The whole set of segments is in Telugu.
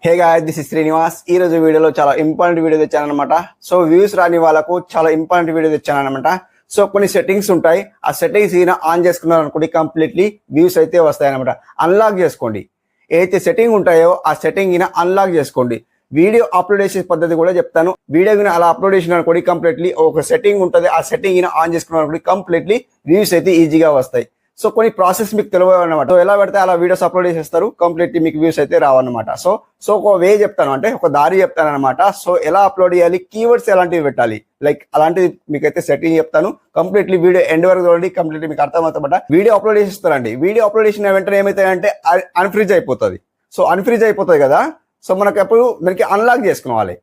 Hey guys, this is Srinivas. ఈ రోజు వీడియోలో చాలా ఇంపార్టెంట్ వీడియో తెచ్చానమాట. సో వ్యూస్ రాని వాళ్ళకు చాలా ఇంపార్టెంట్ వీడియో తెచ్చానమాట. సో కొన్ని సెట్టింగ్స్ ఉంటాయి, ఆ సెట్టింగ్స్ ఈయన ఆన్ చేసుకున్నారు అనుకోండి, కంప్లీట్లీ వ్యూస్ అయితే వస్తాయి అనమాట. అన్లాక్ చేసుకోండి, ఏదైతే సెట్టింగ్ ఉంటాయో ఆ సెట్టింగ్ ఈయన అన్లాక్ చేసుకోండి. వీడియో అప్లోడ్ చేసే పద్ధతి కూడా చెప్తాను. వీడియో కింద అలా అప్లోడ్ చేసిన అనుకోండి, కంప్లీట్లీ ఒక సెట్టింగ్ ఉంటుంది, ఆ సెట్టింగ్ ఈయన ఆన్ చేసుకున్నారు అనుకోండి, కంప్లీట్లీ వ్యూస్ అయితే ఈజీగా వస్తాయి. సో కొన్ని ప్రాసెస్ మీకు తెలియదు అనమాట. సో ఎలా పెడితే అలా వీడియోస్ అప్లోడ్ చేసేస్తారు, కంప్లీట్లీ మీకు వ్యూస్ అయితే రావన్నమాట. సో ఒక వే చెప్తాను, అంటే ఒక దారి చెప్తాను అనమాట. సో ఎలా అప్లోడ్ చేయాలి, కీవర్డ్స్ ఎలాంటివి పెట్టాలి, లైక్ అలాంటివి మీకైతే సెట్టింగ్ చెప్తాను. కంప్లీట్లీ వీడియో ఎండ్ వరకు చూడండి, కంప్లీట్లీ మీకు అర్థమవుతామట. వీడియో అప్లోడ్ చేసేస్తారండి. వీడియో అప్లోడ్ చేసిన వెంటనే ఏమైతాయంటే అన్ఫ్రీజ్ అయిపోతుంది. సో అన్ఫ్రీజ్ అయిపోతుంది కదా, సో మనకు ఎప్పుడు దానికి అన్లాక్ చేసుకోవాలి.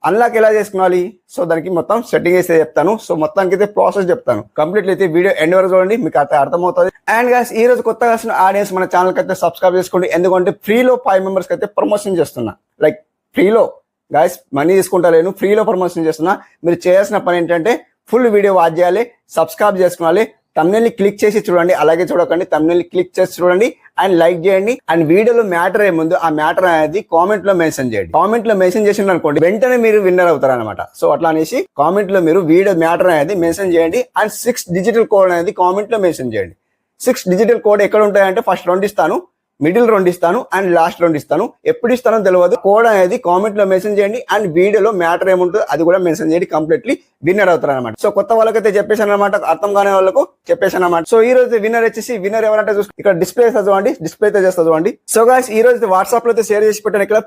అన్లాక్ ఎలా చేసుకోవాలి, సో దానికి మొత్తం సెట్టింగ్ అయితే చెప్తాను. సో మొత్తానికి అయితే ప్రాసెస్ చెప్తాను. కంప్లీట్లీ అయితే వీడియో ఎండ్ వరకు చూడండి, మీకు అయితే అర్థమవుతుంది. అండ్ గాయ్స్, ఈ రోజు కొత్తగా వచ్చిన ఆడియన్స్ మన ఛానల్ కి అయితే సబ్స్క్రైబ్ చేసుకోండి. ఎందుకంటే ఫ్రీలో 5 మెంబర్స్ కి అయితే ప్రమోషన్ చేస్తున్నా. లైక్ ఫ్రీలో గాయ్స్, మనీ తీసుకుంటా లేను, ఫ్రీలో ప్రమోషన్ చేస్తున్నా. మీరు చేయాల్సిన పని ఏంటంటే ఫుల్ వీడియో వాచ్ చేయాలి, సబ్స్క్రైబ్ చేసుకోవాలి, thumbnail క్లిక్ చేసి చూడండి, అలాగే చూడకండి, thumbnail క్లిక్ చేసి చూడండి అండ్ లైక్ చేయండి. అండ్ వీడియోలో మ్యాటర్ అయ్యే ముందు ఆ మ్యాటర్ అనేది కామెంట్ లో మెన్షన్ చేయండి. కామెంట్ లో మెన్షన్ చేసింది అనుకోండి, వెంటనే మీరు విన్నర్ అవుతారు అనమాట. సో అట్లా అనేసి కామెంట్ లో మీరు వీడియో మ్యాటర్ అనేది మెన్షన్ చేయండి. అండ్ 6 డిజిటల్ కోడ్ అనేది కామెంట్ లో మెన్షన్ చేయండి. 6 డిజిటల్ కోడ్ ఎక్కడ ఉంటాయంటే ఫస్ట్ 2 ఇస్తాను, మిడిల్ 2 ఇస్తాను అండ్ లాస్ట్ 2 ఇస్తాను. ఎప్పుడు ఇస్తానో తెలియదు. కోడ్ అనేది కామెంట్ లో మెన్షన్ చేయండి అండ్ వీడియోలో మ్యాటర్ ఏముంటుందో అది కూడా మెన్షన్ చేయండి. కంప్లీట్లీ విన్నర్ అవుతారు అనమాట. సో కొత్త వాళ్ళకైతే చెప్పేశాను అనమాట, అర్థం కాని వాళ్ళకు చెప్పేశాను అనమాట. సో ఈ రోజు విన్నర్ వచ్చేసి, విన్నర్ ఎవరంటే చూసుకో, ఇక్కడ డిస్ప్లే చదవండి, డిస్ప్లే అయితే చేస్తా చూడండి. సో గాయ్స్, ఈ రోజు వాట్సాప్ లో అయితే షేర్ చేసి పెట్టాను, ఇక్కడ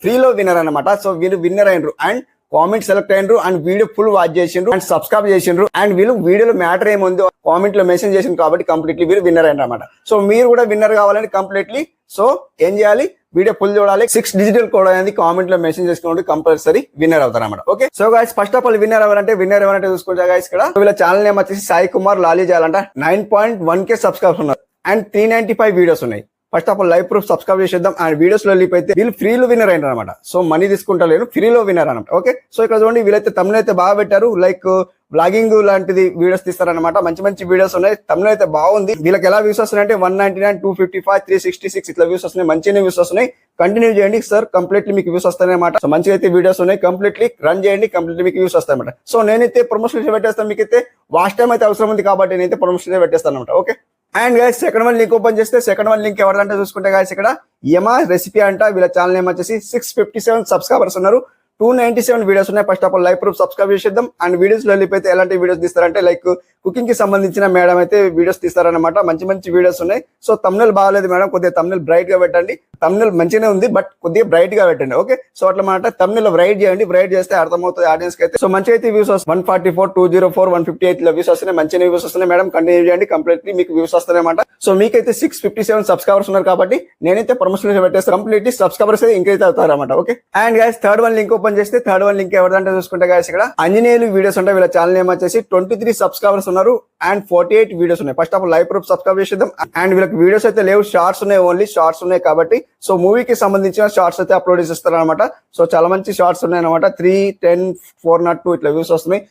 ఫ్రీలో విన్నర్ అనమాట. సో వీళ్ళు విన్నర్ అయినరు అండ్ కామెంట్ సెలెక్ట్ అయినరు అండ్ వీడియో ఫుల్ వాచ్ చేసిండ్రు అండ్ సబ్స్క్రైబ్ చేసిండ్రు అండ్ వీళ్ళు వీడియోలో మ్యాటర్ ఏముందో కామెంట్ లో మెన్షన్ చేసిండ్రు కాబట్టి కంప్లీట్లీ వీళ్ళు విన్నర్ అయినారు అనమాట. సో మీరు కూడా విన్నర్ కావాలంటే కంప్లీట్లీ సో ఏం చేయాలి, వీడియో ఫుల్ చూడాలి, 6 డిజిటల్ కోడ్ అనేది కామెంట్ లో మెన్షన్ చేసుకోండి, కంపల్సరీ విన్నర్ అవుతారు అనమాట. Okay, so guys, first of all winner ఎవరంటే చూసుకుంటా గాయ్స్, ఇక్కడ వీళ్ళ ఛానల్ నేమ్ వచ్చేసి సాయి కుమార్ లాలీ చేయాలంట. 9.1K సబ్స్క్రైబర్స్ ఉన్నారు అండ్ 395 వీడియోస్ ఉన్నాయి. First of all live proof subscribe చేసేద్దాం. అండ్ వీడియోస్ లో అయితే వీళ్ళు ఫ్రీలో విన్నర్ అయినారు అనమాట. సో మనీ తీసుకుంటలేను, ఫ్రీలో విన్నర్ అనమాట. ఓకే, సో ఇక్కడ చూడండి, వీళ్ళైతే తమిళ అయితే బాగా పెట్టారు, లైక్ బ్లాగింగ్ లాంటిది వీడియోస్ తీస్తారనమాట. మంచి మంచి వీడియోస్ ఉన్నాయి, తమిళ అయితే బాగుంది. వీళ్ళకి ఎలా వ్యూస్ వస్తున్నాయి అంటే 199, 255, 366 ఇట్లా వ్యూస్ వస్తున్నాయి. మంచిగా వ్యూస్ వస్తున్నాయి. కంటిన్యూ చేయండి సార్, కంప్లీట్లీ మీకు వ్యూస్ వస్తాయి అనమాట. సో మంచిగా అయితే వీడియోస్ ఉన్నాయి, కంప్లీట్లీ రన్ చేయండి, కంప్లీట్లీ మీకు వ్యూస్ వస్తాయి అనమాట. సో నేనైతే ప్రమోషన్ పెట్టేస్తాను, మీకైతే వాచ్ టైం అయితే అవసరం ఉంది కాబట్టి నేనైతే ప్రమోషన్ పెట్టేస్తాను అనమాట. Okay, and guys, second one link open చేస్తే సెకండ్ వన్ లింక్ ఎవరంటే చూసుకుంటే గైస్, ఇక్కడ యమా రెసిపీ అంట. వీళ్ళ ఛానల్ నేమ్ వచ్చేసి 657 సబ్స్క్రైబర్స్ ఉన్నారు, 297 వీడియోస్ ఉన్నాయి. First of all live proof subscribe చేసేద్దాం. అండ్ వీడియోస్ లో వెళ్ళిపోతే ఎలాంటి వీడియోస్ తీస్తారంటే లైక్ కుకింగ్ కి సంబంధించిన మేడం అయితే వీడియోస్ తీస్తారనమాట. మంచి మంచి వీడియోస్ ఉన్నాయి. సో తమ్నెల్ బాగాలేదు మేడం, కొద్దిగా తమ్నెల్ బ్రైట్ గా పెట్టండి. తమ్నెల్ మంచిగానే ఉంది బట్ కొద్దిగా బ్రైట్ గా పెట్టండి. ఓకే, సో అట్లా మాట తమ్నెల్ బ్రైట్ చేయండి, బ్రైట్ చేస్తే అర్థమవుతుంది ఆడియన్స్ కి అయితే. సో మంచిగా అయితే వ్యూస్ వస్తాయి, 144, 204, 158 వ్యూస్ వస్తున్నాయి. మంచిగా వ్యూస్ వస్తున్నాయి మేడం, కంటిన్యూ చేయండి, కంప్లీట్లీ మీకు వ్యూస్ వస్తాయి అనమాట. సో మీకైతే 657 సబ్స్క్రైబర్స్ ఉన్నారు కాబట్టి నేనైతే ప్రమోషన్ పెట్టేస్తాను, కంప్లీట్లీ సబ్స్క్రైబర్స్ అయితే ఇంక్రీజ్ అవుతారు అనమాట. Okay, and guys, third one link open చేస్తే థర్డ్ వన్ లింక్ ఎవరిదంటే చూసుకుంటే గైస్, ఇక్కడ అంజనేయులు వీడియోస్ ఉంటాయి. వీళ్ళ ఛానల్ నేమ్ వచ్చేసి 23 సబ్స్క్రైబర్స్ ఉన్నారు అండ్ 48 వీడియోస్ ఉన్నాయి. First of all live proof subscribe చేసేద్దాం. అండ్ వీళ్ళకి వీడియోస్ అయితే లేవు, షార్ట్స్ ఉన్నాయి, ఓన్లీ షార్ట్స్ ఉన్నాయి కాబట్టి సో మూవీకి సంబంధించిన షార్ట్స్ అయితే అప్లోడ్ చేస్తారు అనమాట. సో చాలా మంచి షార్ట్స్ ఉన్నాయి అనమాట. 3, 10, 402 ఇట్లా వ్యూస్ వస్తున్నాయి.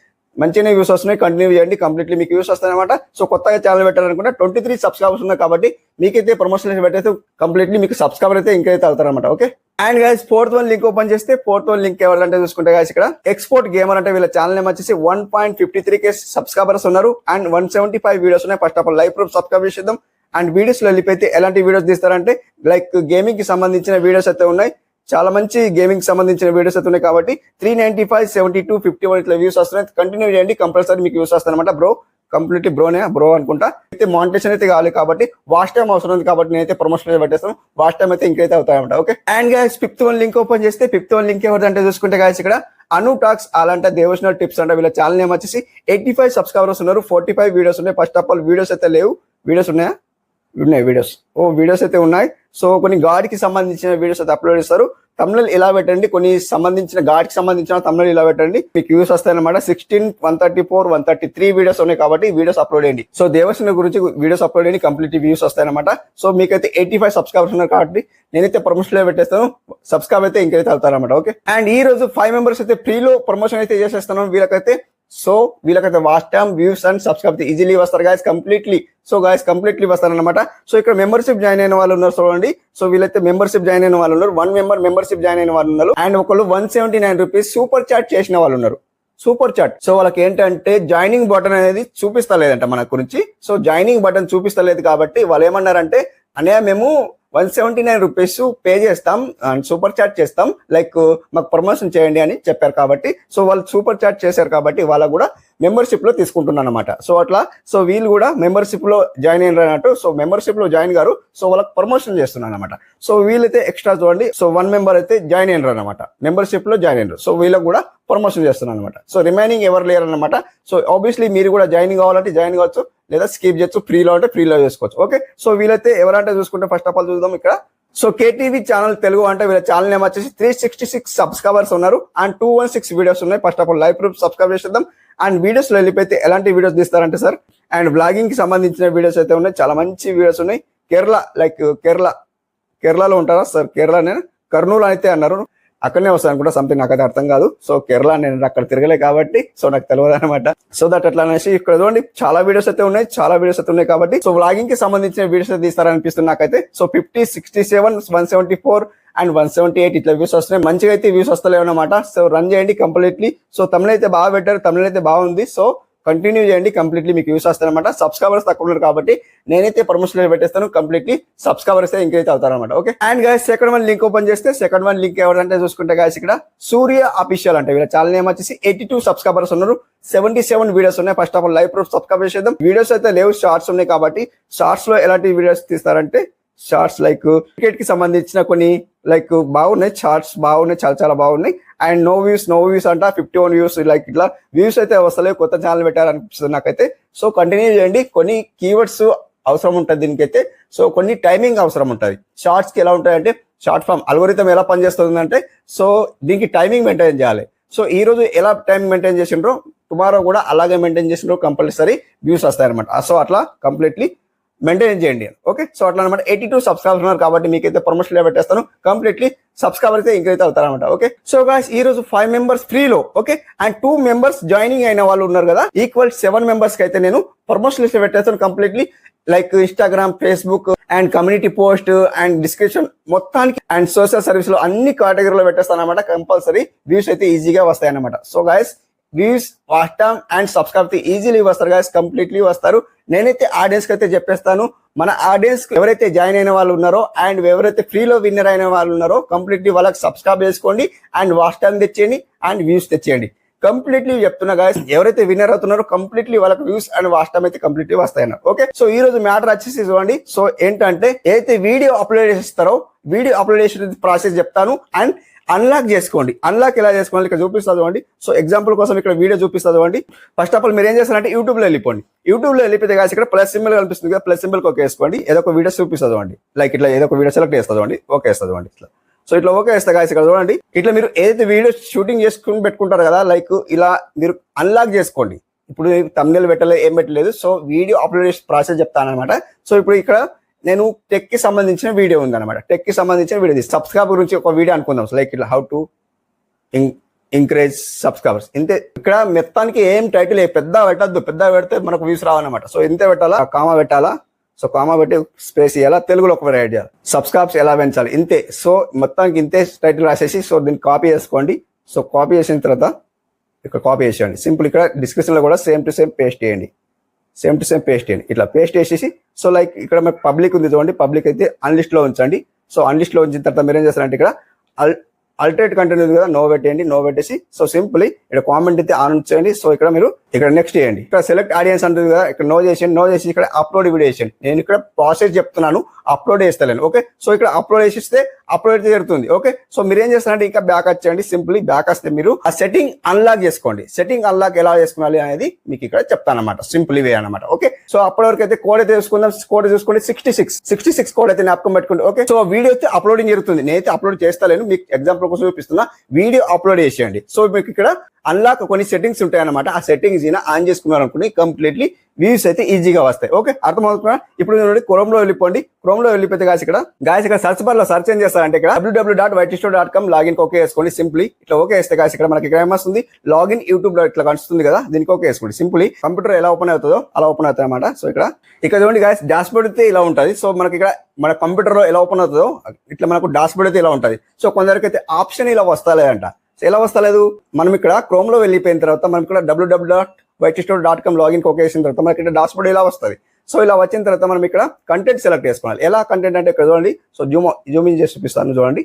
మంచిగానే వ్యూస్ వస్తున్నాయి, కంటిన్యూ చేయండి, కంప్లీట్లీ మీకు వ్యూస్ వస్తాయి అనమాట. సో కొత్తగా ఛానల్ పెట్టాలనుకుంటే 23 సబ్స్క్రైబర్స్ ఉన్నాయి కాబట్టి మీకైతే ప్రమోషన్ పెట్టేస్తే కంప్లీట్లీ మీకు సబ్స్క్రైబర్ అయితే ఇంకైతే అవుతారు అనమాట. Okay, and guys, fourth one link open చేస్తే ఫోర్త్ వన్ లింక్ ఎవరంటే చూసుకుంటే గైస్, ఇక్కడ ఎక్స్పోర్ట్ గేమర్ అంటే వీళ్ళ ఛానల్ నేమ్ వచ్చేసి 1.53K సబ్స్క్రైబర్స్ ఉన్నారు అండ్ 175 వీడియోస్ ఉన్నాయి. First of all live proof subscribe చేద్దాం. అండ్ వీడియోస్ లో వెళ్ళిపోతే ఎలాంటి వీడియోస్ తీస్తారంటే లైక్ గేమింగ్ కి సంబంధించిన వీడియోస్ అయితే ఉన్నాయి. చాలా మంచి గేమింగ్ కి సంబంధించిన వీడియోస్ అయితే ఉన్నాయి కాబట్టి 395, 72, 51 ఇట్లా వ్యూస్ వస్తున్నాయి. కంటిన్యూ చేయండి, కంపల్సరీ మీకు వ్యూస్ వస్తాయి అనమాట. బ్రో కంప్లీట్లీ బ్రో అనుకుంటా. అయితే మానిటేషన్ అయితే కావాలి కాబట్టి వాచ్ టైం అవసరం ఉంది కాబట్టి నేనైతే ప్రమోషన్ పెట్టేస్తాను. వాచ్ టైం అయితే ఇంకైతే అవుతాయన్నమాట. Okay, and guys, fifth one link open చేస్తే ఫిఫ్త్ వన్ లింక్ ఎవరిదంటే చూసుకుంటే గైస్, ఇక్కడ అను టాక్స్ అలాంటి దేవోషనల్ టిప్స్ అంటే వీళ్ళ ఛానల్ నేమ్ వచ్చేసి 85 సబ్స్క్రైబర్స్ ఉన్నారు, 45 వీడియోస్ ఉన్నాయి. ఫస్ట్ ఆఫ్ ఆల్ వీడియోస్ అయితే లేవు, వీడియోస్ ఉన్నాయా? ఉన్నాయి వీడియోస్ అయితే ఉన్నాయి. సో కొన్ని గాడికి సంబంధించిన వీడియోస్ అయితే అప్లోడ్ చేస్తారు. తమిళ ఇలా పెట్టండి, కొన్ని సంబంధించిన గాడికి సంబంధించిన తమిళ ఇలా పెట్టండి, మీకు వ్యూస్ వస్తాయి అనమాట. 16, 134, 133 వీడియోస్ ఉన్నాయి కాబట్టి వీడియోస్ అప్లోడ్ చేయండి. సో దేవసేన గురించి వీడియోస్ అప్లోడ్ చేయండి, కంప్లీట్ వ్యూస్ వస్తాయి అనమాట. సో మీకైతే 85 సబ్స్క్రైబర్స్ ఉన్నారు కాబట్టి నేనైతే ప్రమోషన్ లో పెట్టేస్తాను, సబ్స్క్రైబ్ అయితే ఇంకైతే అవుతారనమాట. ఓకే, అండ్ ఈ రోజు 5 మెంబర్స్ అయితే ఫ్రీలో ప్రమోషన్ అయితే చేసేస్తాను. వీళ్ళకైతే సో వీళ్ళకైతే watch time, views and subscribe easily వస్తారు guys completely. So guys completely వస్తారనమాట. సో ఇక్కడ మెంబర్షిప్ జాయిన్ అయిన వాళ్ళు ఉన్నారు చూడండి. సో వీళ్ళైతే మెంబర్షిప్ జాయిన్ అయిన వాళ్ళు ఉన్నారు. 1 మెంబర్ మెంబర్షిప్ జాయిన్ అయిన వాళ్ళు ఉన్నారు. అండ్ ఒకళ్ళు 179 రూపీస్ సూపర్ చాట్ చేసిన వాళ్ళు ఉన్నారు. Super chat. సో వాళ్ళకి ఏంటంటే జాయినింగ్ బటన్ అనేది చూపిస్తలేదంట మన గురించి. సో జాయినింగ్ బటన్ చూపిస్తలేదు కాబట్టి వాళ్ళు ఏమన్నారంటే అనే మేము 179 రూపీస్ పే చేస్తాం అండ్ సూపర్ చాట్ చేస్తాం, లైక్ మాకు ప్రమోషన్ చేయండి అని చెప్పారు కాబట్టి సో వాళ్ళు సూపర్ చాట్ చేశారు కాబట్టి వాళ్ళకు కూడా మెంబర్షిప్ లో తీసుకుంటున్నాను అనమాట. సో అట్లా సో వీళ్ళు కూడా మెంబర్షిప్ లో జాయిన్ అయినారు అన్నట్టు. సో మెంబర్షిప్ లో జాయిన్ గారు సో వాళ్ళకి ప్రమోషన్ చేస్తున్నాను అనమాట. సో వీళ్ళైతే ఎక్స్ట్రా చూడండి. సో 1 మెంబర్ అయితే జాయిన్ అయినారు అనమాట, మెంబర్షిప్ లో జాయిన్ అయినారు. సో వీళ్ళకి కూడా ప్రమోషన్ చేస్తున్నాను అనమాట. సో రిమైనింగ్ ఎవరు లేరు అనమాట. సో ఆబ్వియస్లీ మీరు కూడా జాయిన్ కావాలంటే జాయిన్ కావచ్చు, లేదా స్కిప్ చేయొచ్చు, ఫ్రీలో అంటే ఫ్రీలో చేసుకోవచ్చు. ఓకే, సో వీళ్ళైతే ఎవరంటే చూసుకుంటే ఫస్ట్ ఆఫ్ ఆల్ చూద్దాం ఇక్కడ. సో కేటీవీ ఛానల్ తెలుగు అంటే వీళ్ళ ఛానల్ నేమ్ వచ్చేసి 366 సబ్స్క్రైబర్స్ ఉన్నారు అండ్ 216 వీడియోస్ ఉన్నాయి. First of all live proof subscribe చేద్దాం. అండ్ వీడియోస్ లో వెళ్ళిపోతే ఎలాంటి వీడియోస్ తీస్తారంటే సార్ అండ్ బ్లాగింగ్ కి సంబంధించిన వీడియోస్ అయితే ఉన్నాయి, చాలా మంచి వీడియోస్ ఉన్నాయి. కేరళ లైక్ కేరళలో ఉంటారా సార్? కేరళ నేను కర్నూలు అయితే అన్నారు, అక్కడనే వస్తాను అనుకుంటా, సంథింగ్ నాకైతే అర్థం కాదు. సో కేరళ నేను అక్కడ తిరగలే కాబట్టి సో నాకు తెలియదు అనమాట. సో దట్ అట్లా అనేసి ఇక్కడ చూడండి చాలా వీడియోస్ అయితే ఉన్నాయి కాబట్టి సో వ్లాగింగ్ కి సంబంధించిన వీడియోస్ అయితే తీస్తారనిపిస్తుంది నాకైతే. సో 50, 67, 174 అండ్ 178 ఇట్లా వ్యూస్ వస్తున్నాయి. మంచిగా అయితే వ్యూస్ వస్తలేవు అనమాట. సో రన్ చేయండి కంప్లీట్లీ. సో తమిళ అయితే బాగా పెట్టారు, తమిళ అయితే బాగుంది. సో కంటిన్యూ చేయండి, కంప్లీట్లీ మీకు యూస్ వస్తాయి అనమాట. సబ్స్క్రైబర్స్ తక్కువ ఉన్నారు కాబట్టి నేనైతే పర్మిషన్ పెట్టేస్తాను, కంప్లీట్లీ సబ్స్క్రైబర్స్ అయితే ఇంక్రీజ్ అవుతారనమాట. Okay, and guys second one link open చేస్తే సెకండ్ వన్ లింక్ ఎవరంటే చూసుకుంటే గైస్ ఇక్కడ సూర్య అఫీషియల్ అంటే వీళ్ళ ఛానల్ నేమ్ వచ్చేసి 82 సబ్స్క్రైబర్స్ ఉన్నారు, 77 వీడియోస్ ఉన్నాయి. First of all live proof subscribe చేద్దాం. వీడియోస్ అయితే లేవు, షార్ట్స్ ఉన్నాయి కాబట్టి షార్ట్స్ లో ఎలాంటి వీడియోస్ తీస్తారంటే షార్ట్స్ లైక్ క్రికెట్ కి సంబంధించిన కొన్ని లైక్ బాగున్నాయి, షార్ట్స్ బాగున్నాయి, చాలా బాగున్నాయి. అండ్ నో వ్యూస్ అంట 51 వ్యూస్, లైక్ ఇట్లా వ్యూస్ అయితే వస్తలేవు, కొత్త ఛానల్ పెట్టారనిపిస్తుంది నాకైతే. సో కంటిన్యూ చేయండి. కొన్ని కీవర్డ్స్ అవసరం ఉంటుంది దీనికైతే. సో కొన్ని టైమింగ్ అవసరం ఉంటుంది. షార్ట్స్ కి ఎలా ఉంటాయంటే షార్ట్ ఫామ్ అల్గోరిథం ఎలా పనిచేస్తుంది అంటే సో దీనికి టైమింగ్ మెయింటైన్ చేయాలి. సో ఈ రోజు ఎలా టైం మెయింటైన్ చేసిండ్రో టుమారో కూడా అలాగే మెయింటైన్ చేసిండ్రో కంపల్సరీ వ్యూస్ వస్తాయి అనమాట. సో అట్లా కంప్లీట్లీ మెయింటైన్ చేయండి. ఓకే, సో అట్లా అనమాట. 82 సబ్స్క్రైబర్స్ ఉన్నారు కాబట్టి మీకైతే ప్రమోషన్ పెట్టేస్తాను, కంప్లీట్లీ సబ్స్క్రైబర్ అయితే ఇంక్రీజ్ అవుతారనమాట. ఓకే, సో గాయ్స్ ఈ రోజు 5 మెంబర్స్ ఫ్రీలో, ఓకే, అండ్ 2 మెంబర్స్ జాయినింగ్ అయిన వాళ్ళు ఉన్నారు కదా, ఈక్వల్ 7 మెంబర్స్ కి అయితే నేను ప్రమోషన్ లిస్ట్ పెట్టేస్తాను completely. Like Instagram, Facebook and community post and description మొత్తానికి అండ్ సోషల్ సర్వీస్ లో అన్ని కేటగిరీలో పెట్టేస్తాను అనమాట. కంపల్సరీ వ్యూస్ అయితే ఈజీగా వస్తాయి అనమాట. So guys views, watch time and subscribe easily వస్తారు గాయ్స్, కంప్లీట్లీ వస్తారు. నేనైతే ఆడియన్స్ కి అయితే చెప్పేస్తాను, మన ఆడియన్స్ ఎవరైతే జాయిన్ అయిన వాళ్ళు ఉన్నారో అండ్ ఎవరైతే ఫ్రీలో విన్నర్ అయిన వాళ్ళు ఉన్నారో కంప్లీట్లీ వాళ్ళకి సబ్స్క్రైబ్ చేసుకోండి అండ్ వాచ్ టైమ్ తెచ్చేయండి అండ్ వ్యూస్ తెచ్చేయండి. కంప్లీట్లీ చెప్తున్నా గాయ్స్, ఎవరైతే విన్నర్ అవుతున్నారో కంప్లీట్లీ వాళ్ళకి వ్యూస్ అండ్ వాచ్ టైమ్ అయితే కంప్లీట్లీ వస్తాయన్నారు. ఓకే, సో ఈ రోజు మ్యాటర్ వచ్చేసి చూడండి. సో ఏంటంటే ఏదైతే వీడియో అప్లోడ్ చేస్తారో వీడియో అప్లోడ్ చేసే ప్రాసెస్ చెప్తాను అండ్ అన్లాక్ చేసుకోండి. అన్లాక్ ఎలా చేసుకోవాలి ఇక్కడ చూపిస్తుంది అండి. సో ఎగ్జాంపుల్ కోసం ఇక్కడ వీడియో చూపిస్తుంది అండి. ఫస్ట్ ఆఫ్ ఆల్ మీరు ఏం చేస్తారంటే యూట్యూబ్ లో వెళ్ళిపోండి. యూట్యూబ్ లో వెళ్ళిపోతే కాదు ఇక్కడ ప్లస్ సింబల్ కనిపిస్తుంది కదా, ప్లస్ సింబల్ ఓకే వేసుకోండి. ఏదో ఒక వీడియో చూపిస్తుంది అండి, లైక్ ఇట్లా ఏదో ఒక వీడియో సెలెక్ట్ చేస్తుంది అండి, ఓకే వేస్తుంది అండి ఇట్లా. సో ఇట్లా ఓకే వేస్తా గాయస్ ఇక్కడ చూడండి. ఇట్లా మీరు ఏదైతే వీడియో షూటింగ్ చేసుకుని పెట్టుకుంటారు కదా, లైక్ ఇలా మీరు అన్లాక్ చేసుకోండి. ఇప్పుడు తమ్నెల్ పెట్టలేదు, ఏం పెట్టలేదు. సో వీడియో అప్లోడ్ చేసే ప్రాసెస్ చెప్తాను అనమాట. సో ఇప్పుడు ఇక్కడ నేను టెక్ కి సంబంధించిన వీడియో ఉందన్నమాట. టెక్ కి సంబంధించిన వీడియో సబ్స్క్రైబ్ గురించి ఒక వీడియో అనుకుందాం. లైక్ ఇట్లా హౌ టు ఇంక్రీజ్ సబ్స్క్రైబర్స్ ఇంతే. ఇక్కడ మొత్తానికి ఏం టైటిల్ పెద్ద పెట్టద్దు, పెద్ద పెడితే మనకు వ్యూస్ రావన్నమాట. సో ఇంతే పెట్టాలా, కామా పెట్టాలా. సో కామా పెట్టి స్పేస్ ఇవ్వాలా, తెలుగులో ఒక రైట్ చేయాలి, సబ్స్క్రైబ్స్ ఎలా పెంచాలి ఇంతే. సో మొత్తానికి ఇంతే టైటిల్ రాసేసి సో దీన్ని కాపీ చేసుకోండి. సో కాపీ చేసిన తర్వాత ఇక్కడ కాపీ చేసేయండి. సింపుల్ ఇక్కడ డిస్క్రిప్షన్ లో కూడా సేమ్ టు సేమ్ పేస్ట్ చేయండి. ఇట్లా పేస్ట్ చేసేసి సో లైక్ ఇక్కడ మీకు పబ్లిక్ ఉంది చూడండి, పబ్లిక్ అయితే అన్లిస్ట్ లో ఉంచండి. సో అన్లిస్ట్ లో ఉంచిన తర్వాత మీరు ఏం చేస్తారంటే ఇక్కడ అల్టరేట్ కంటెంట్ ఉంది కదా, నో పెట్టేయండి. నో పెట్టేసి సో సింపుల్లీ ఇక్కడ కామెంట్ అయితే ఆన్ చేయండి. సో ఇక్కడ మీరు ఇక్కడ నెక్స్ట్ చేయండి. ఇక్కడ సెలెక్ట్ ఆడియన్స్ అంటుంది కదా, ఇక్కడ నో చేసేయండి. నో చేసి ఇక్కడ అప్లోడ్ వీడియో చేయండి. నేను ఇక్కడ ప్రాసెస్ చెప్తున్నాను, అప్లోడ్ చేస్తాను. ఓకే, సో ఇక్కడ అప్లోడ్ చేసిస్తే అప్లోడ్ అయితే జరుగుతుంది. ఓకే, సో మీరు ఏం చేస్తారంటే ఇంకా బ్యాక్ వచ్చేయండి. సింపుల్లీ బ్యాక్ వస్తే మీరు ఆ సెట్టింగ్ అన్లాక్ చేసుకోండి. సెట్టింగ్ అన్లాక్ ఎలా చేసుకోవాలి అనేది మీకు ఇక్కడ చెప్తాను అనమాట, సింపుల్ వే అనమాట. ఓకే, సో అప్పటి వరకు అయితే కోడ్ అయితే చూసుకుందాం. కోడ్ చూసుకోండి 66 కోడ్ అయితే జ్ఞాపకం పెట్టుకోండి. ఓకే, సో వీడియో అయితే అప్లోడింగ్ జరుగుతుంది. నేనైతే అప్లోడ్ చేస్తాను, మీకు ఎగ్జాంపుల్ కోసం చూపిస్తున్నా. వీడియో అప్లోడ్ చేసేయండి. సో మీకు ఇక్కడ అన్లాక్ కొన్ని సెట్టింగ్స్ ఉంటాయి అనమాట. ఆ సెట్టింగ్స్ ఆన్ చేసుకున్నారు అనుకోండి, కంప్లీట్లీ వ్యూస్ అయితే ఈజీగా వస్తాయి. ఓకే, అర్థమవుతుందా? ఇప్పుడు చూడండి క్రోమ్ లో వెళ్ళిపోండి. క్రోమ్ లో వెళ్ళిపోతే ఇక్కడ సర్చ్ బార్ లో సర్చ్ ఏం చేస్తారంటే ఇక్కడ www.whitestore.com లాగిన్ ఓకే వేసుకోండి. సింప్లీ ఇట్లా ఓకే వేస్తే ఇక్కడ మనకి ఇక్కడ ఏమొస్తుంది, లాగిన్ యూట్యూబ్ లో ఇట్లా కనిపిస్తుంది కదా, దీనికి ఓకే వేసుకోండి. సింప్లీ కంప్యూటర్ ఎలా ఓపెన్ అవుతుందో అలా ఓపెన్ అవుతుంది అనమాట. సో ఇక్కడ చూడండి గాయస్, డాష్ బోర్డ్ అయితే ఇలా ఉంటుంది. సో మనకి ఇక్కడ మన కంప్యూటర్ లో ఎలా ఓపెన్ అవుతుందో ఇట్లా మనకు డాష్ బోర్డ్ అయితే ఇలా ఉంటుంది. సో కొందరికి అయితే ఆప్షన్ ఇలా వస్తలేదంట. ఎలా వస్తలేదు, మనం ఇక్కడ క్రోమ్ లో వెళ్ళిపోయిన తర్వాత మనం ఇక్కడ www.whitestore.com లాగిన్ ఓకే వేసిన తర్వాత మనకి ఇక్కడ డాష్ బోర్డ్ ఇలా వస్తుంది. సో ఇలా వచ్చిన తర్వాత మనం ఇక్కడ కంటెంట్ సెలెక్ట్ చేసుకోవాలి. ఎలా కంటెంట్ అంటే ఇక్కడ చూడండి, సో జూమ్ ఇన్ చేసి చూపిస్తాను చూడండి.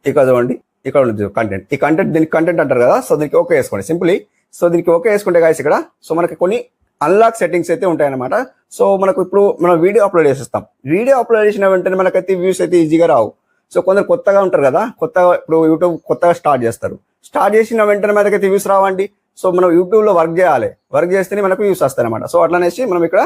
ఇక్కడ చూడండి, ఇక్కడ ఉంది కంటెంట్. ఈ కంటెంట్ దీనికి కంటెంట్ అంటారు కదా, సో దీనికి ఓకే వేసుకోండి సింప్లీ. సో దీనికి ఓకే వేసుకుంటే గాయస్ ఇక్కడ సో మనకి కొన్ని అన్లాక్ సెట్టింగ్స్ అయితే ఉంటాయన్నమాట. సో మనకు ఇప్పుడు మనం వీడియో అప్లోడ్ చేసేస్తాం. వీడియో అప్లోడ్ చేసిన వెంటనే మనకైతే వ్యూస్ అయితే ఈజీగా రావు. సో కొందరు కొత్తగా ఉంటారు కదా, కొత్తగా ఇప్పుడు యూట్యూబ్ కొత్తగా స్టార్ట్ చేస్తారు. స్టార్ట్ చేసిన వెంటనే మనకైతే వ్యూస్ రావండి. సో మనం యూట్యూబ్ లో వర్క్ చేయాలి, వర్క్ చేస్తేనే మనకు వ్యూస్ వస్తాయి అనమాట. సో అట్లనేసి మనం ఇక్కడ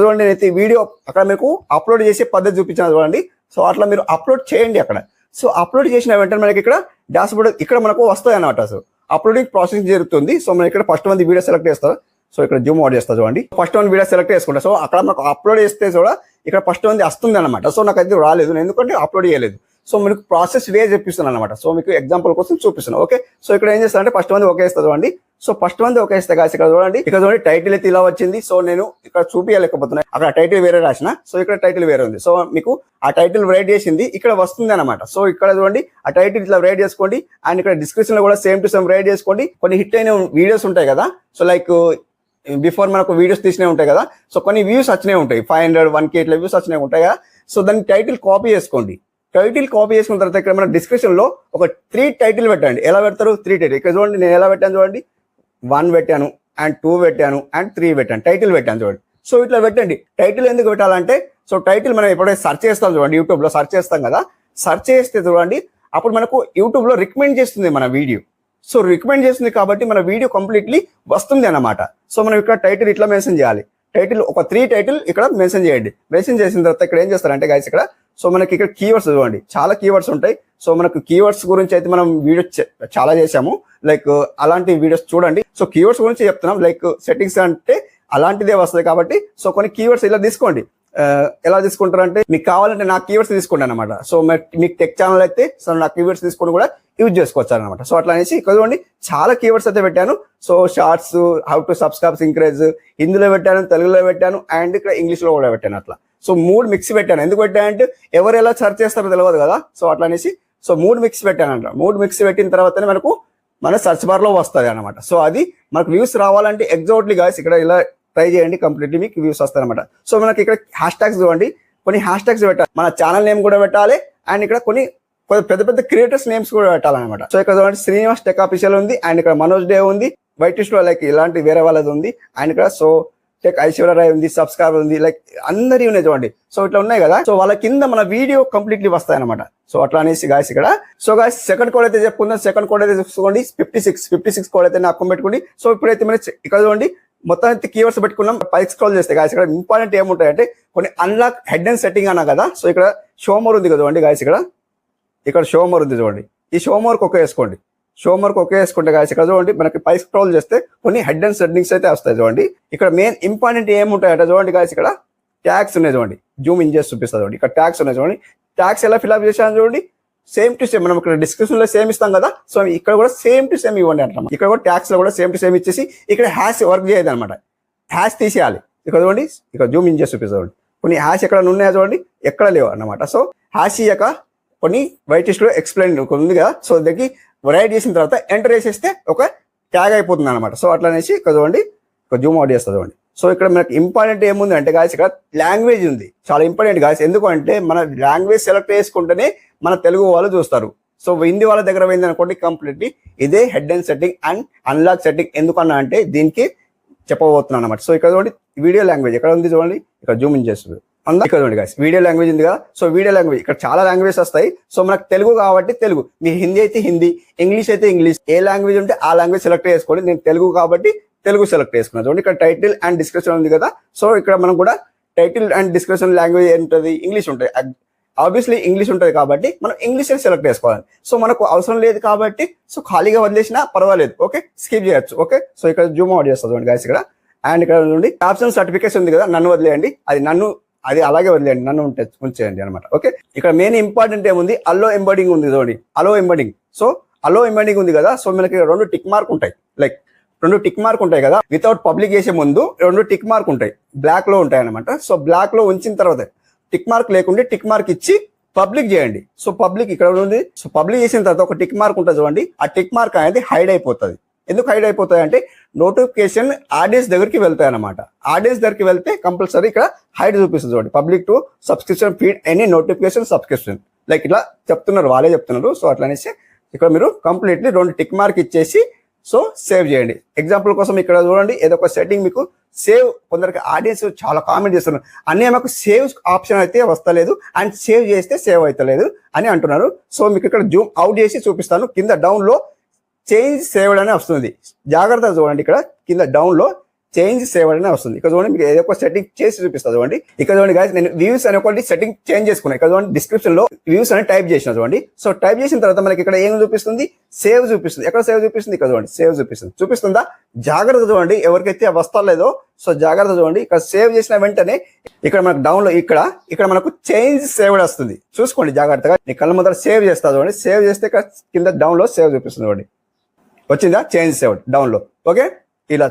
చూడండి, నేనైతే వీడియో అక్కడ మీకు అప్లోడ్ చేసే పద్ధతి చూపించాను చూడండి. సో అట్లా మీరు అప్లోడ్ చేయండి అక్కడ. సో అప్లోడ్ చేసిన వెంటనే మనకి ఇక్కడ డాష్ బోర్డ్ ఇక్కడ మనకు వస్తాయి అనమాట. సో అప్లోడింగ్ ప్రాసెస్ జరుగుతుంది. సో మనం ఇక్కడ ఫస్ట్ మంది వీడియో సెలెక్ట్ చేస్తారు. సో ఇక్కడ జూమ్ అవుట్ చేస్తా చూడండి, ఫస్ట్ వన్ వీడియో సెలెక్ట్ చేసుకుంటా. సో అక్కడ మనకు అప్లోడ్ చేస్తే కూడా ఇక్కడ ఫస్ట్ మంది వస్తుంది అనమాట. సో నాకు అయితే రాలేదు, ఎందుకంటే అప్లోడ్ చేయలేదు. సో మీకు ప్రాసెస్ వే చెప్పిస్తున్నాను అనమాట. సో మీకు ఎగ్జాంపుల్ కోసం చూపిస్తున్నాను. ఓకే, సో ఇక్కడ ఏం చేస్తానంటే ఫస్ట్ మంది ఓకే ఇస్తా చూడండి. సో ఫస్ట్ మంది ఓకే ఇస్తే కాదు ఇక్కడ చూడండి టైటిల్ అయితే ఇలా వచ్చింది. సో నేను ఇక్కడ చూపించలేకపోతున్నా, అక్కడ టైటిల్ వేరే రాసిన. సో ఇక్కడ టైటిల్ వేరే ఉంది. సో మీకు ఆ టైటిల్ రైట్ చేసింది ఇక్కడ వస్తుంది అనమాట. సో ఇక్కడ చూడండి ఆ టైటిల్ ఇట్లా రైట్ చేసుకోండి. అండ్ ఇక్కడ డిస్క్రిప్షన్ లో కూడా సేమ్ టు సేమ్ రైట్ చేసుకోండి. కొన్ని హిట్ అయిన వీడియోస్ ఉంటాయి కదా, సో లైక్ బిఫోర్ మనకు వీడియోస్ తీసినవి ఉంటాయి కదా, సో కొన్ని వ్యూస్ వచ్చినాయి ఉంటాయి, 500, 1K ఇట్లా వ్యూస్ వచ్చినాయి ఉంటాయి కదా. సో దాన్ని టైటిల్ కాపీ చేసుకోండి. టైటిల్ కాపీ చేసుకున్న తర్వాత ఇక్కడ మన డిస్క్రిప్షన్ లో ఒక 3 టైటిల్ పెట్టండి. ఎలా పెడతారు, 3 టైటిల్. ఇక్కడ చూడండి నేను ఎలా పెట్టాను చూడండి, 1 పెట్టాను, అండ్ 2 పెట్టాను, అండ్ 3 పెట్టాను, టైటిల్ పెట్టాను చూడండి. సో ఇట్లా పెట్టండి. టైటిల్ ఎందుకు పెట్టాలంటే, సో టైటిల్ మనం ఎప్పుడైతే సెర్చ్ చేస్తాం చూడండి, యూట్యూబ్ లో సెర్చ్ చేస్తాం కదా, సెర్చ్ చేస్తే చూడండి అప్పుడు మనకు యూట్యూబ్ లో రికమెండ్ చేస్తుంది మన వీడియో. సో రికమెండ్ చేస్తుంది కాబట్టి మన వీడియో కంప్లీట్లీ వస్తుంది అన్నమాట. సో మనం ఇక్కడ టైటిల్ ఇట్లా మెన్షన్ చేయాలి. టైటిల్ ఒక 3 టైటిల్ ఇక్కడ మెన్షన్ చేయండి. మెన్షన్ చేసిన తర్వాత ఇక్కడ ఏం చేస్తారంటే గైస్ ఇక్కడ సో మనకి ఇక్కడ కీవర్డ్స్ చూడండి, చాలా కీవర్డ్స్ ఉంటాయి. సో మనకు కీవర్డ్స్ గురించి అయితే మనం వీడియో చాలా చేసాము, లైక్ అలాంటి వీడియోస్ చూడండి. సో కీవర్డ్స్ గురించి చెప్తున్నాం, లైక్ సెట్టింగ్స్ అంటే అలాంటిదే వస్తుంది కాబట్టి సో కొన్ని కీవర్డ్స్ ఇలా తీసుకోండి. ఎలా తీసుకుంటారు అంటే మీకు కావాలంటే నా కీవర్డ్స్ తీసుకోండి అనమాట. సో మీకు టెక్ ఛానల్ అయితే సో నా కీవర్డ్స్ తీసుకొని కూడా యూజ్ చేసుకోవచ్చు అనమాట. సో అట్లా అనేసి ఇక్కడ చూడండి చాలా కీవర్డ్స్ అయితే పెట్టాను. So shorts, how to subscribe increase హిందీలో పెట్టాను, తెలుగులో పెట్టాను, అండ్ ఇక్కడ ఇంగ్లీష్ లో కూడా పెట్టాను. అట్లా సో 3 మిక్స్ పెట్టాను. ఎందుకు పెట్టానంటే ఎవరు ఎలా సెర్చ్ చేస్తారో తెలియదు కదా. సో అట్లా అనేసి సో 3 మిక్స్ పెట్టానంట. 3 మిక్స్ పెట్టిన తర్వాతనే మనకు మన సెర్చ్ బార్ లో వస్తుంది అనమాట. సో అది మనకు వ్యూస్ రావాలంటే ఎగ్జాక్ట్లీ గాయస్ ఇక్కడ ఇలా ట్రై చేయండి, కంప్లీట్లీ మీకు వ్యూస్ వస్తాయి అనమాట. సో మనకి ఇక్కడ హ్యాష్ ట్యాగ్స్ చూడండి, కొన్ని హ్యాష్ ట్యాగ్స్ పెట్టాలి, మన ఛానల్ నేమ్ కూడా పెట్టాలి, అండ్ ఇక్కడ కొన్ని పెద్ద పెద్ద క్రియేటర్స్ నేమ్స్ కూడా పెట్టాలన్నమాట. సో ఇక్కడ చూడండి శ్రీనివాస్ టెక్ ఆఫీషియల్ ఉంది, అండ్ ఇక్కడ మనోజ్ డే ఉంది, వైటిష్ లో లైక్ ఇలాంటి వేరే వాళ్ళది ఉంది, అండ్ ఇక్కడ సో టెక్ ఐశ్వర్యరాయ్ ఉంది, సబ్స్క్రైబర్ ఉంది, లైక్ అందరి ఉన్నాయి చూడండి. సో ఇట్లా ఉన్నాయి కదా. సో వాళ్ళ కింద మన వీడియో కంప్లీట్లీ వస్తాయి అనమాట. సో అట్లా అనేసి గాయస్ ఇక్కడ సో గాయస్ సెకండ్ కోడ్ అయితే చెప్పుకుందాం. సెకండ్ కోడ్ అయితే చూసుకోండి, 56 కోడ్ అయితే నా అకౌంట్ పెట్టుకోండి. సో ఇప్పుడైతే మనం ఇక్కడ చూడండి మొత్తం అయితే కీవర్డ్స్ పెట్టుకున్నాం. పైకి స్క్రోల్ చేస్తే గాయస్ ఇక్కడ ఇంపార్టెంట్ ఏముంటాయంటే కొన్ని అన్లాక్ హెడ్ అండ్ సెట్టింగ్ అన్నా కదా. సో ఇక్కడ షోమోర్ ఉంది కదా చూడండి గాయస్, ఇక్కడ షోమోర్ ఉంది చూడండి. ఈ షోమోర్కి ఒకే వేసుకోండి. షోమోర్కి ఒకే వేసుకుంటే గాయస్ ఇక్కడ చూడండి మనకి పై స్క్రోల్ చేస్తే కొన్ని హెడ్ అండ్ సెట్టింగ్స్ అయితే వస్తాయి చూడండి. ఇక్కడ మెయిన్ ఇంపార్టెంట్ ఏముంటాయంటే చూడండి గాయస్ ఇక్కడ ట్యాగ్స్ ఉన్నాయి చూడండి, జూమ్ ఇన్ చేసి చూపిస్తుంది చూడండి. ఇక్కడ ట్యాగ్స్ ఉన్నాయి చూడండి. ట్యాగ్స్ ఎలా ఫిల్అప్ చేశాను చూడండి, సేమ్ టు సేమ్ మనం ఇక్కడ డిస్క్రిప్షన్ లో సేమ్ ఇస్తాం కదా. సో ఇక్కడ కూడా సేమ్ టు సేమ్ ఇవ్వండి అంటాం. ఇక్కడ కూడా ట్యాగ్స్ లో కూడా సేమ్ టు సేమ్ ఇచ్చేసి ఇక్కడ హ్యాష్ వర్క్ చేయదు అనమాట. హ్యాష్ తీసేయాలి. ఇక్కడ చూడండి ఇక్కడ జూమ్ ఇన్ చేసి చూపిస్తుంది. కొన్ని హ్యాష్ ఎక్కడ ఉన్నాయో చూడండి, ఎక్కడ లేవు అన్నమాట. సో హ్యాష్ ఇయ్యక కొన్ని వైటిష్ లో ఎక్స్ప్లెయిన్ ఉంది కదా. సో దగ్గరికి రైట్ చేసిన తర్వాత ఎంటర్ చేసేస్తే ఒక ట్యాగ్ అయిపోతుంది అనమాట. సో అట్లా అనేసి ఇక్కడ చూడండి ఇక్కడ జూమ్ అవుట్ చేస్తుంది చూడండి. సో ఇక్కడ మనకి ఇంపార్టెంట్ ఏముంది అంటే గాయస్ ఇక్కడ లాంగ్వేజ్ ఉంది, చాలా ఇంపార్టెంట్ గాయస్. ఎందుకంటే మన లాంగ్వేజ్ సెలెక్ట్ చేసుకుంటేనే మన తెలుగు వాళ్ళు చూస్తారు. సో హిందీ వాళ్ళ దగ్గర పోయింది అనుకోండి కంప్లీట్లీ ఇదే head and setting and unlock setting. ఎందుకన్నా అంటే దీనికి చెప్పబోతున్నాను అనమాట. సో ఇక్కడ చూడండి వీడియో లాంగ్వేజ్ ఎక్కడ ఉంది చూడండి, ఇక్కడ జూమ్ ఇన్ చేస్తుంది. ఇక్కడ చూడండి గాయస్ వీడియో లాంగ్వేజ్ ఉంది కదా. సో వీడియో లాంగ్వేజ్ ఇక్కడ చాలా లాంగ్వేజెస్ వస్తాయి. సో మనకు తెలుగు కాబట్టి తెలుగు, మీ హిందీ అయితే హిందీ, ఇంగ్లీష్ అయితే ఇంగ్లీష్, ఏ లాంగ్వేజ్ ఉంటే ఆ లాంగ్వేజ్ సెలెక్ట్ చేసుకోండి. నేను తెలుగు కాబట్టి తెలుగు సెలెక్ట్ చేసుకున్నాను చూడండి. ఇక్కడ టైటిల్ అండ్ డిస్క్రిప్షన్ ఉంది కదా. సో ఇక్కడ మనం కూడా టైటిల్ అండ్ డిస్క్రిప్షన్ లాంగ్వేజ్ ఏంటది, ఇంగ్లీష్ ఉంటాయి. ఆబ్వియస్లీ ఇంగ్లీష్ ఉంటుంది కాబట్టి మనం ఇంగ్లీష్ సెలెక్ట్ చేసుకోవాలి. సో మనకు అవసరం లేదు కాబట్టి సో ఖాళీగా వదిలేసినా పర్వాలేదు, ఓకే, స్కిప్ చేయొచ్చు. ఓకే, సో ఇక్కడ జూమ్ అవుట్ చేస్తుంది చూడండి గాయస్ ఇక్కడ. అండ్ ఇక్కడ నుండి ఆప్షన్ సర్టిఫికేషన్ ఉంది కదా, నన్ను వదిలేయండి, అది అలాగే వదిలేయండి, నన్ను ఉంచేయండి అనమాట. ఓకే, ఇక్కడ మెయిన్ ఇంపార్టెంట్ ఏముంది, అల్లో ఎంబడింగ్ ఉంది చూడండి, అలో ఎంబడింగ్. సో అలో ఎంబడింగ్ ఉంది కదా, సో మనకి 2 టిక్ మార్క్ ఉంటాయి, లైక్ 2 టిక్ మార్క్ ఉంటాయి కదా, వితౌట్ పబ్లిక్ చేసే ముందు 2 టిక్ మార్క్ ఉంటాయి, బ్లాక్ లో ఉంటాయి అనమాట. సో బ్లాక్ లో ఉంచిన తర్వాత టిక్ మార్క్ లేకుంటే టిక్ మార్క్ ఇచ్చి పబ్లిక్ చేయండి. సో పబ్లిక్ ఇక్కడ ఉంది, సో పబ్లిక్ చేసిన తర్వాత ఒక టిక్ మార్క్ ఉంటుంది చూడండి, ఆ టిక్ మార్క్ అనేది హైడ్ అయిపోతుంది. ఎందుకు హైడ్ అయిపోతాయి అంటే నోటిఫికేషన్ ఆడియన్స్ దగ్గరికి వెళ్తాయి అనమాట. ఆడియన్స్ దగ్గరికి వెళ్తే కంపల్సరీ ఇక్కడ హైడ్ చూపిస్తుంది చూడండి, public to subscription feed any notification subscription, like ఇట్లా చెప్తున్నారు, వాళ్ళే చెప్తున్నారు. సో అట్లా అనేసి ఇక్కడ మీరు కంప్లీట్లీ 2 టిక్ మార్క్ ఇచ్చేసి సో సేవ్ చేయండి. ఎగ్జాంపుల్ కోసం ఇక్కడ చూడండి, ఏదో ఒక సెట్టింగ్ మీకు సేవ్, కొందరికి ఆడియన్స్ చాలా కామెంట్ చేస్తున్నారు, అన్నీ మాకు సేవ్ ఆప్షన్ అయితే వస్తలేదు అండ్ సేవ్ చేస్తే సేవ్ అవుతలేదు అని అంటున్నారు. సో మీకు ఇక్కడ జూమ్ అవుట్ చేసి చూపిస్తాను. కింద డౌన్ లో చేంజ్ సేవ్డ్ అనే వస్తుంది, జాగ్రత్తగా చూడండి. ఇక్కడ కింద డౌన్ లో చేంజ్ సేవ్డ్ అనే వస్తుంది. ఇక్కడ చూడండి, మీకు ఏదో ఒక సెట్టింగ్ చేసి చూపిస్తుంది చూడండి. ఇక్కడ చూడండి గాయస్, నేను వ్యూస్ అనే ఒకటి సెట్టింగ్ చేంజ్ చేసుకున్నాను. ఇక్కడ చూడండి, డిస్క్రిప్షన్ లో వ్యూస్ అని టైప్ చేసిన చూడండి. సో టైప్ చేసిన తర్వాత మనకి ఇక్కడ ఏం చూపిస్తుంది, సేవ్ చూపిస్తుంది. ఎక్కడ సేవ్ చూపిస్తుంది, ఇక్కడ చూడండి, సేవ్ చూపిస్తుందా, జాగ్రత్త చూడండి. ఎవరికైతే వస్తలేదో సో జాగ్రత్త చూడండి. ఇక్కడ సేవ్ చేసిన వెంటనే ఇక్కడ మనకు డౌన్ లో ఇక్కడ మనకు చేంజ్ సేవ్డ్ వస్తుంది, చూసుకోండి జాగ్రత్తగా. నీ కళ్ళ ముందర సేవ్ చేస్తా చూడండి, సేవ్ చేస్తే ఇక్కడ కింద డౌన్ లో సేవ్ చూపిస్తుంది చూడండి, వచ్చిందా చేంజ్ సేవ్డ్ డౌన్ లో. ఓకే, ఇలా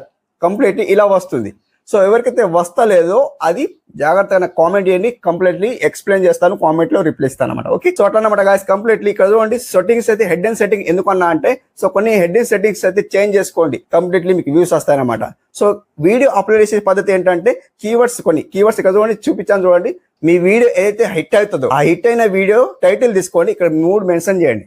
కంప్లీట్లీ ఇలా వస్తుంది. సో ఎవరికైతే వస్తలేదో అది జాగ్రత్తగా కామెంట్ చేయండి, కంప్లీట్లీ ఎక్స్ప్లెయిన్ చేస్తాను, కామెంట్ లో రిప్లై ఇస్తాను అనమాట. ఓకే, సో అట్లా అనమాట గాయస్. కంప్లీట్లీ ఇక్కడ చూడండి, సెట్టింగ్స్ అయితే హెడ్ అండ్ సెట్టింగ్ ఎందుకన్నా అంటే, సో కొన్ని హెడ్ అండ్ సెట్టింగ్స్ అయితే చేంజ్ చేసుకోండి, కంప్లీట్లీ మీకు వ్యూస్ వస్తాయన్నమాట. సో వీడియో అప్లోడ్ చేసే పద్ధతి ఏంటంటే కొన్ని కీవర్డ్స్ ఇక్కడ చూడండి, చూపించాను చూడండి. మీ వీడియో ఏదైతే హిట్ అవుతుందో ఆ హిట్ అయిన వీడియో టైటిల్ తీసుకోండి, ఇక్కడ 3 మెన్షన్ చేయండి.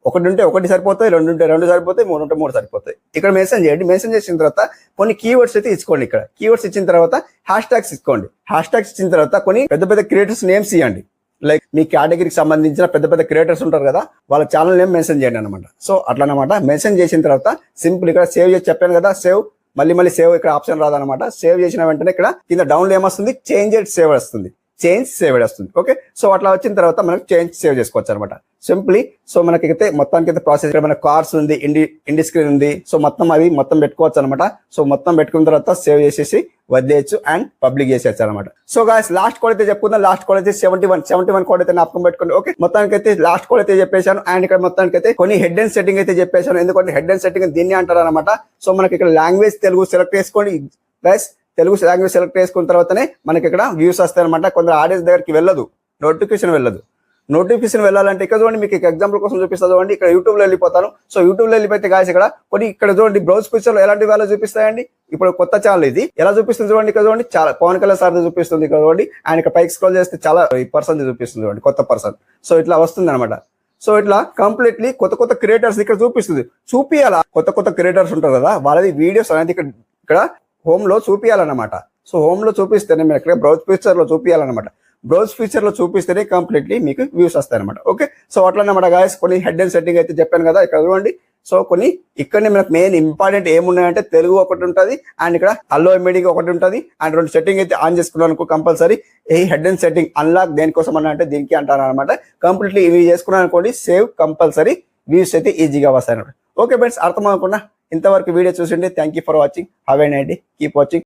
1 ఉంటే 1 సరిపోతాయి, 2 ఉంటే 2 సరిపోతాయి, 3 ఉంటే 3 సరిపోతాయి. ఇక్కడ మెన్షన్ చేయండి. మెన్షన్ చేసిన తర్వాత కొన్ని కీవర్డ్స్ అయితే ఇచ్చుకోండి. ఇక్కడ కీవర్డ్స్ ఇచ్చిన తర్వాత హ్యాష్ ట్యాగ్స్ ఇచ్చుకోండి. హ్యాష్ ట్యాగ్స్ ఇచ్చిన తర్వాత కొన్ని పెద్ద క్రియేటర్స్ నేమ్స్ ఇవ్వండి, లైక్ మీ కేటగిరీకి సంబంధించిన పెద్ద క్రియేటర్స్ ఉంటారు కదా, వాళ్ళ ఛానల్ నేమ్ మెన్షన్ చేయండి అనమాట. సో అట్లా అనమాట. మెన్షన్ చేసిన తర్వాత సింపుల్ ఇక్కడ సేవ్ చేసి చెప్పాను కదా, సేవ్ మళ్ళీ సేవ్ ఇక్కడ ఆప్షన్ రాదనమాట. సేవ్ చేసిన వెంటనే ఇక్కడ కింద డౌన్ లో ఏమొస్తుంది, చేంజ్ సేవ్ వస్తుంది, చేంజ్ సేవ్ వస్తుంది. ఓకే, సో అట్లా వచ్చిన తర్వాత మనకు చేంజ్ సేవ్ చేసుకోవచ్చు అనమాట సింప్లీ. సో మనకైతే మొత్తానికి అయితే ప్రాసెస్ ఇక్కడ మన కార్స్ ఉంది, ఇండి స్క్రీన్ ఉంది. సో మొత్తం పెట్టుకోవచ్చు అనమాట. సో మొత్తం పెట్టుకున్న తర్వాత సేవ్ చేసేసి వదిలేయచ్చు అండ్ పబ్లిక్ చేసేయచ్చు అనమాట. సో గాయస్, లాస్ట్ కోడ్ అయితే చెప్పుకుందాం. లాస్ట్ కోడ్ అయితే 71 కోడ్ అయితే జ్ఞాపకం పెట్టుకోండి. ఓకే, మొత్తానికి అయితే లాస్ట్ కోడ్ అయితే చెప్పేశాను. అండ్ ఇక్కడ మొత్తానికి అయితే కొన్ని హెడ్ అండ్ సెట్టింగ్ అయితే చెప్పేశాను, ఎందుకంటే హెడ్ అండ్ సెట్టింగ్ దీన్ని అంటారు అనమాట. సో మనకి ఇక్కడ లాంగ్వేజ్ తెలుగు సెలెక్ట్ చేసుకోండి గైస్. తెలుగు లాంగ్వేజ్ సెలెక్ట్ చేసుకున్న తర్వాతనే మనకి ఇక్కడ వ్యూస్ వస్తాయి అనమాట. కొందరు ఆడియన్స్ దగ్గరికి వెళ్ళదు, నోటిఫికేషన్ వెళ్ళాలంటే ఇక్కడ చూడండి, మీకు ఎగ్జాంపుల్ కోసం చూపిస్తా చూడండి. ఇక్కడ యూట్యూబ్ లో వెళ్ళిపోతాను. సో యూట్యూబ్ లో వెళ్ళిపోతే గాయస్ ఇక్కడ చూడండి, బ్రౌజ్ పిక్చర్ లో ఎలాంటి వాల్యూ చూపిస్తాయండి. ఇప్పుడు కొత్త ఛానల్ ఇది ఎలా చూపిస్తుంది చూడండి. ఇక్కడ చూడండి, చాలా పవన్ కళ్యాణ్ సార్ చూపిస్తుంది. ఇక్కడ చూడండి, ఆయన ఇక్కడ పైకి స్క్రోల్ చేస్తే చాలా పర్సన్ చూపిస్తుంది చూడండి, కొత్త పర్సన్. సో ఇట్లా వస్తుంది అనమాట. సో ఇట్లా కంప్లీట్లీ కొత్త క్రియేటర్స్ ఇక్కడ చూపియాలా. కొత్త క్రియేటర్స్ ఉంటారు కదా, వాళ్ళది వీడియోస్ అనేది ఇక్కడ హోమ్ లో చూపియాలన్నమాట. సో హోమ్ లో చూపిస్తేనే మీరు ఇక్కడ బ్రౌజ్ ఫీచర్ లో చూపియాలన్నమాట. బ్రౌజ్ ఫీచర్ లో చూపిస్తేనే కంప్లీట్లీ మీకు వ్యూస్ వస్తాయి అనమాట. ఓకే, సో అట్లా అన్నమాట గాయస్. కొన్ని హెడ్ అండ్ సెట్టింగ్ అయితే చెప్పాను కదా, ఇక్కడ చూడండి. సో కొన్ని ఇక్కడనే మనకు మెయిన్ ఇంపార్టెంట్ ఏమున్నాయంటే తెలుగు ఒకటి ఉంటుంది, అండ్ ఇక్కడ అల్లో ఎంబెడింగ్ ఒకటి ఉంటుంది, అండ్ 2 సెట్టింగ్ అయితే ఆన్ చేసుకున్నాను కంపల్సరీ. ఈ హెడ్ అండ్ సెట్టింగ్ అన్లాక్ దేనికోసం అన్న అంటే దీనికి అంటారు అనమాట. కంప్లీట్లీ ఇవి చేసుకున్నాను అనుకోండి, సేవ్ కంపల్సరీ వ్యూస్ అయితే ఈజీగా వస్తాయి అనమాట. ఓకే ఫ్రెండ్స్, అర్థం అనుకున్నా ఇంతవరకు వీడియో చూసిండే thank you for watching. Have a nice day, keep watching.